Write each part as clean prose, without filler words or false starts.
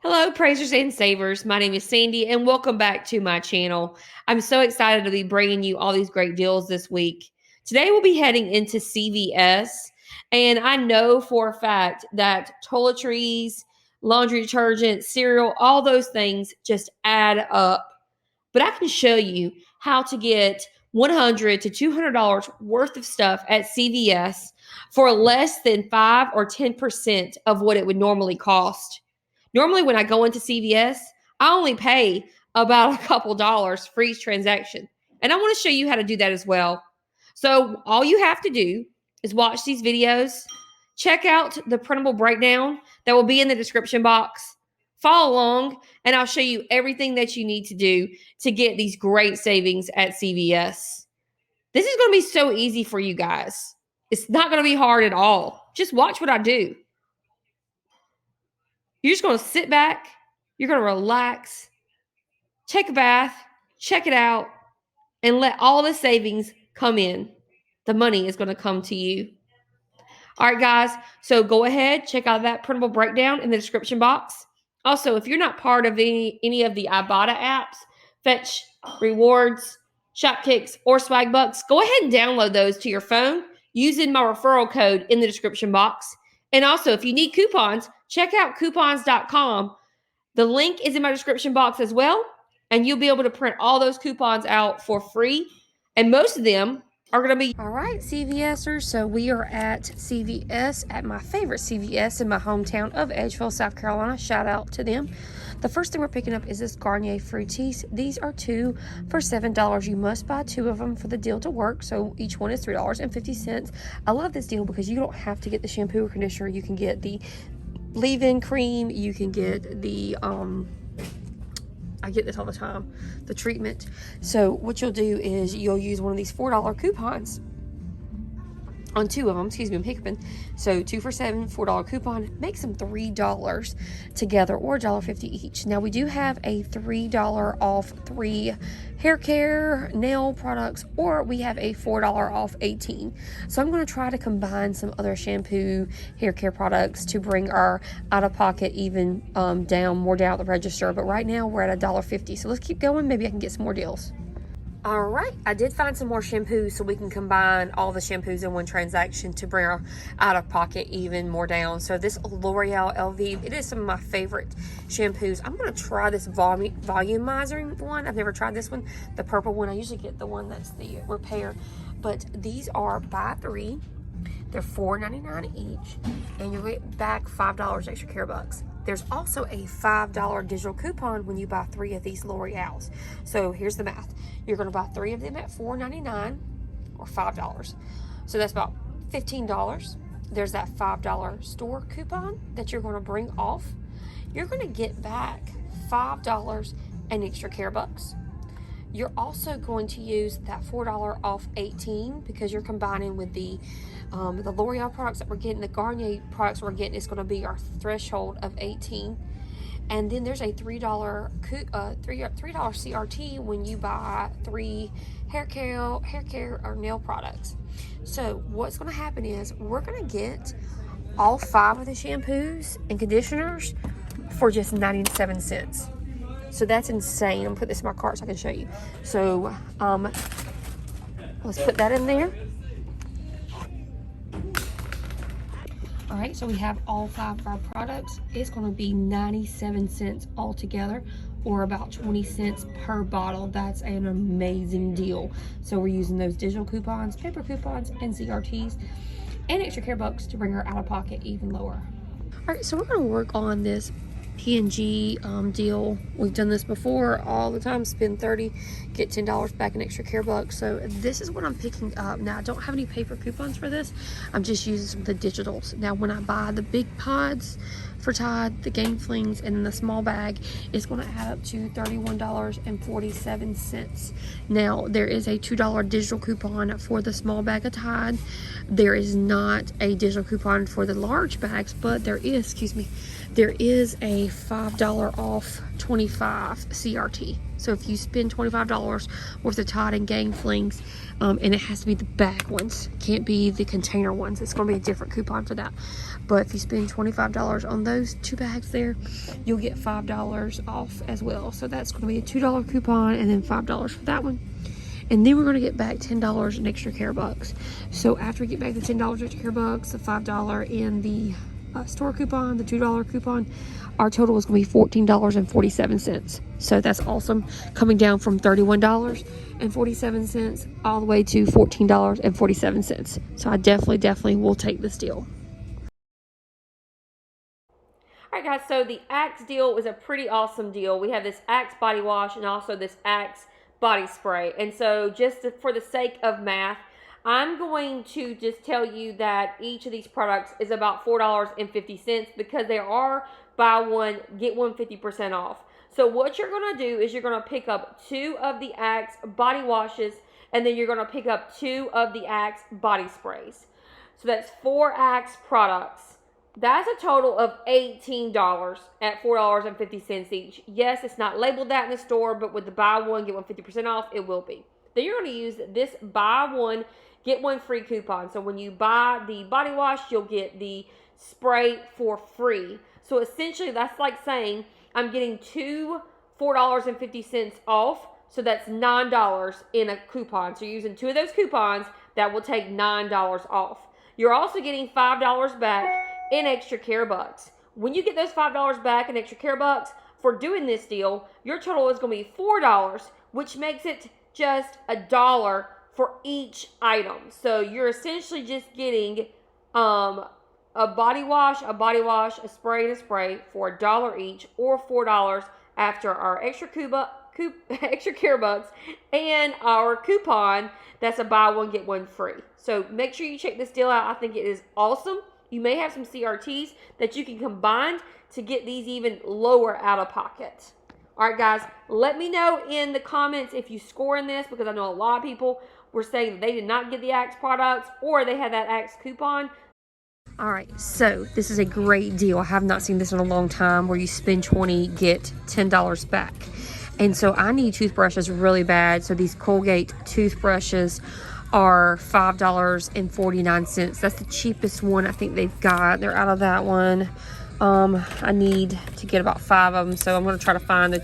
Hello, praisers and savers. My name is Sandy, and welcome back to my channel. I'm so excited to be bringing you all these great deals this week. Today, we'll be heading into CVS, and I know for a fact that toiletries, laundry detergent, cereal, all those things just add up. But I can show you how to get $100 to $200 worth of stuff at CVS for less than 5 or 10% of what it would normally cost. Normally, when I go into CVS, I only pay about a couple dollars for each transaction. And I want to show you how to do that as well. So all you have to do is watch these videos, check out the printable breakdown that will be in the description box, follow along, and I'll show you everything that you need to do to get these great savings at CVS. This is going to be so easy for you guys. It's not going to be hard at all. Just watch what I do. You're just going to sit back. You're going to relax, take a bath, check it out, and let all the savings come in. The money is going to come to you. All right, guys. So go ahead, check out that printable breakdown in the description box. Also, if you're not part of any of the IBOTTA apps, Fetch, Rewards, Shopkicks, or Swagbucks, go ahead and download those to your phone using my referral code in the description box. And also, if you need coupons, check out coupons.com. The link is in my description box as well, and you'll be able to print all those coupons out for free. And most of them are going to be... All right, CVSers, so we are at CVS, at my favorite CVS in my hometown of Edgeville, South Carolina. Shout out to them. The first thing we're picking up is this Garnier Fructis. These are 2 for $7. You must buy 2 of them for the deal to work, so each one is $3.50. I love this deal because you don't have to get the shampoo or conditioner. You can get the leave-in cream. You can get the, I get this all the time, the treatment. So what you'll do is you'll use one of these $4 coupons on 2 of them. Excuse me, I'm hiccuping. So 2 for $7, $4 coupon makes them $3 together, or $1.50 each. Now we do have a $3 off 3 hair care, nail products, or we have a $4 off 18. So I'm going to try to combine some other shampoo, hair care products to bring our out-of-pocket even down, more down at the register. But right now we're at $1.50. So let's keep going. Maybe I can get some more deals. All right, I did find some more shampoos so we can combine all the shampoos in one transaction to bring our out-of-pocket even more down. So this L'Oreal LV, it is some of my favorite shampoos. I'm going to try this volumizing one. I've never tried this one, the purple one. I usually get the one that's the repair. But these are buy 3. They're $4.99 each, and you'll get back $5 extra care bucks. There's also a $5 digital coupon when you buy 3 of these L'Oreals. So here's the math. You're going to buy 3 of them at $4.99 or $5. So that's about $15. There's that $5 store coupon that you're going to bring off. You're going to get back $5 and extra care bucks. You're also going to use that $4 off 18 because you're combining with the L'Oreal products that we're getting, the Garnier products we're getting is going to be our threshold of 18. And then there's a $3 CRT when you buy 3 hair care or nail products. So what's going to happen is we're going to get all 5 of the shampoos and conditioners for just 97 cents. So that's insane. I'm going to put this in my cart so I can show you. So let's put that in there. All right, so we have all 5 of our products. It's going to be 97 cents altogether, or about 20 cents per bottle. That's an amazing deal. So we're using those digital coupons, paper coupons, and CRTs, and extra care bucks to bring our out-of-pocket even lower. All right, so we're going to work on this P&G deal. We've done this before all the time. Spend $30, get $10 back in extra care bucks. So this is what I'm picking up. Now I don't have any paper coupons for this. I'm just using some of the digitals. Now when I buy the big pods for Tide, the Game Flings, and the small bag, it's going to add up to $31.47. Now there is a $2 digital coupon for the small bag of Tide. There is not a digital coupon for the large bags, but there is, there is a $5 off 25 CRT. So if you spend $25 worth of Tide and Gang Flings, and it has to be the bag ones, can't be the container ones. It's going to be a different coupon for that. But if you spend $25 on those 2 bags there, you'll get $5 off as well. So that's going to be a $2 coupon and then $5 for that one. And then we're going to get back $10 in extra care bucks. So after we get back the $10 extra care bucks, the $5 in the store coupon, the $2 coupon, our total is going to be $14.47. So that's awesome. Coming down from $31.47 all the way to $14.47. So I definitely will take this deal. All right, guys, so the Axe deal was a pretty awesome deal. We have this Axe body wash and also this Axe body spray. And so for the sake of math, I'm going to just tell you that each of these products is about $4.50 because they are buy one, get one 50% off. So what you're going to do is you're going to pick up 2 of the Axe body washes, and then you're going to pick up 2 of the Axe body sprays. So that's 4 Axe products. That's a total of $18 at $4.50 each. Yes, it's not labeled that in the store, but with the buy one, get one 50% off, it will be. Then you're going to use this buy one, get one free coupon. So when you buy the body wash, you'll get the spray for free. So essentially, that's like saying I'm getting 2 $4.50 off. So that's $9 in a coupon. So you're using 2 of those coupons, that will take $9 off. You're also getting $5 back in extra care bucks. When you get those $5 back in extra care bucks for doing this deal, your total is going to be $4, which makes it just $1 for each item. So you're essentially just getting a body wash, a spray, and a spray for $1 each, or $4 after our extra care bucks and our coupon. That's a buy one get one free. So make sure you check this deal out. I think it is awesome. You may have some CRTs that you can combine to get these even lower out of pocket. All right, guys, let me know in the comments if you score in this, because I know a lot of people were saying that they did not get the Axe products or they had that Axe coupon. All right, so this is a great deal. I have not seen this in a long time, where you spend $20, get $10 back. And so I need toothbrushes really bad. So these Colgate toothbrushes are $5.49. That's the cheapest one I think they've got. They're out of that one. I need to get about 5 of them, so I'm going to try to find the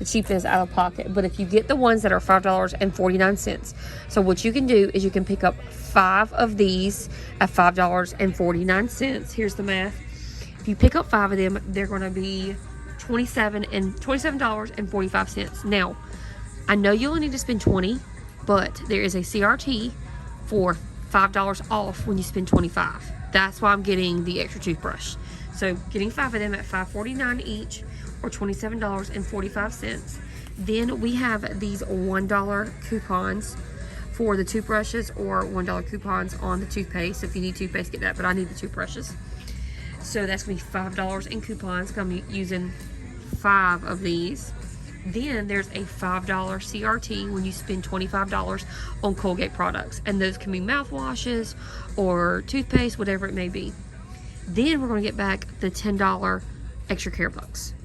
cheapest out of pocket. But if you get the ones that are $5.49, so what you can do is you can pick up 5 of these at $5.49. Here's the math. If you pick up 5 of them, they're going to be $27.45. Now, I know you only need to spend $20, but there is a CRT for $5 off when you spend $25. That's why I'm getting the extra toothbrush. So getting 5 of them at $5.49 each, or $27.45. Then we have these $1 coupons for the toothbrushes, or $1 coupons on the toothpaste. So if you need toothpaste, get that, but I need the toothbrushes. So that's going to be $5 in coupons. I'm using 5 of these. Then there's a $5 CRT when you spend $25 on Colgate products. And those can be mouthwashes or toothpaste, whatever it may be. Then we're going to get back the $10 extra care bucks.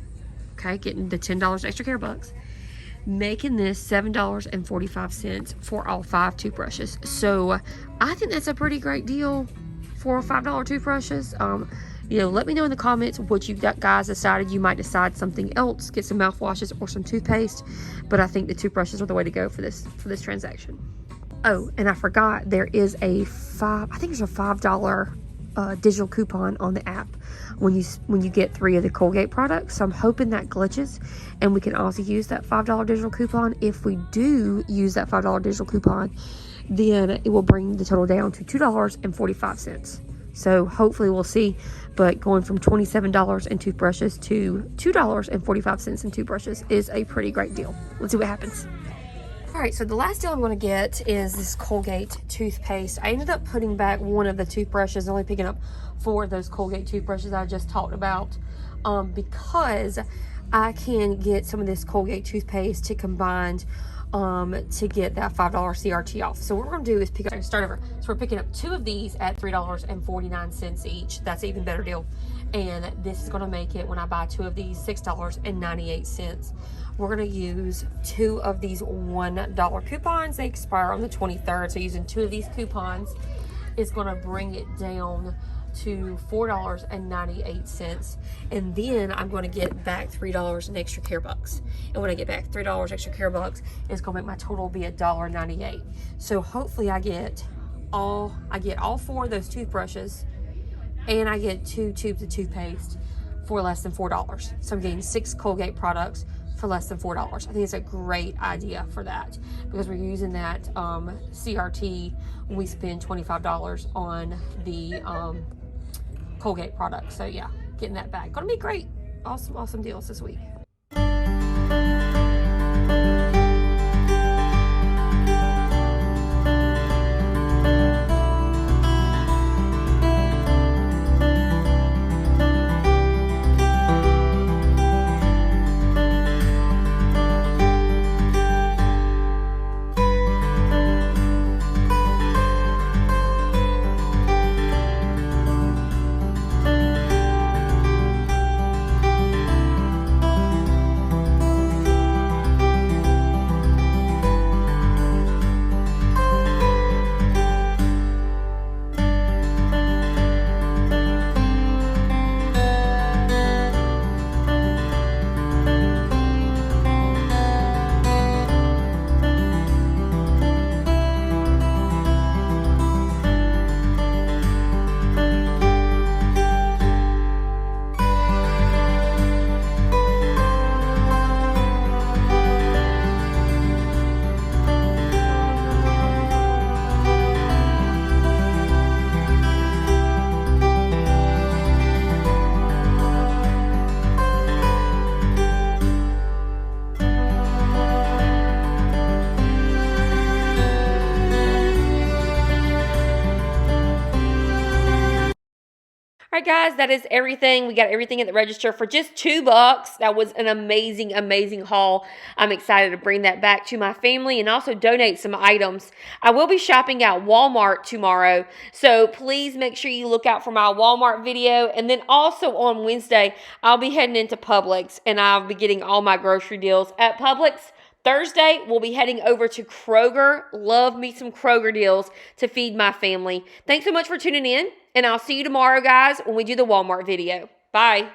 Okay, getting the $10 extra care bucks. Making this $7.45 for all 5 toothbrushes. So I think that's a pretty great deal for $5 toothbrushes. Let me know in the comments what you guys decided. You might decide something else, get some mouthwashes or some toothpaste, but I think the toothbrushes are the way to go for this transaction. Oh, and I forgot, there is a $5 digital coupon on the app when you get 3 of the Colgate products. So I'm hoping that glitches and we can also use that $5 digital coupon. If we do use that $5 digital coupon, then it will bring the total down to $2.45. So hopefully we'll see. But going from $27 in toothbrushes to $2.45 in toothbrushes is a pretty great deal. Let's see what happens. All right, so the last deal I'm going to get is this Colgate toothpaste. I ended up putting back one of the toothbrushes, only picking up 4 of those Colgate toothbrushes I just talked about, because I can get some of this Colgate toothpaste to combine to get that $5 CRT off. So what we're going to do is start over. So we're picking up 2 of these at $3.49 each. That's an even better deal. And this is going to make it, when I buy 2 of these, $6.98. we're going to use 2 of these $1 coupons. They expire on the 23rd. So using 2 of these coupons is going to bring it down to $4.98. And then I'm going to get back $3 in extra care bucks. And when I get back $3 extra care bucks, it's going to make my total be $1.98. So hopefully I get all 4 of those toothbrushes, and I get 2 tubes of toothpaste for less than $4. So I'm getting 6 Colgate products for less than $4. I think it's a great idea for that, because we're using that CRT when we spend $25 on the Colgate products. So yeah, getting that back. Gonna be great. Awesome deals this week. All right, guys, that is everything. We got everything at the register for just $2. That was an amazing haul. I'm excited to bring that back to my family and also donate some items. I will be shopping at Walmart tomorrow, so please make sure you look out for my Walmart video. And then also on Wednesday, I'll be heading into Publix, and I'll be getting all my grocery deals at Publix. Thursday, we'll be heading over to Kroger. Love me some Kroger deals to feed my family. Thanks so much for tuning in, and I'll see you tomorrow, guys, when we do the Walmart video. Bye.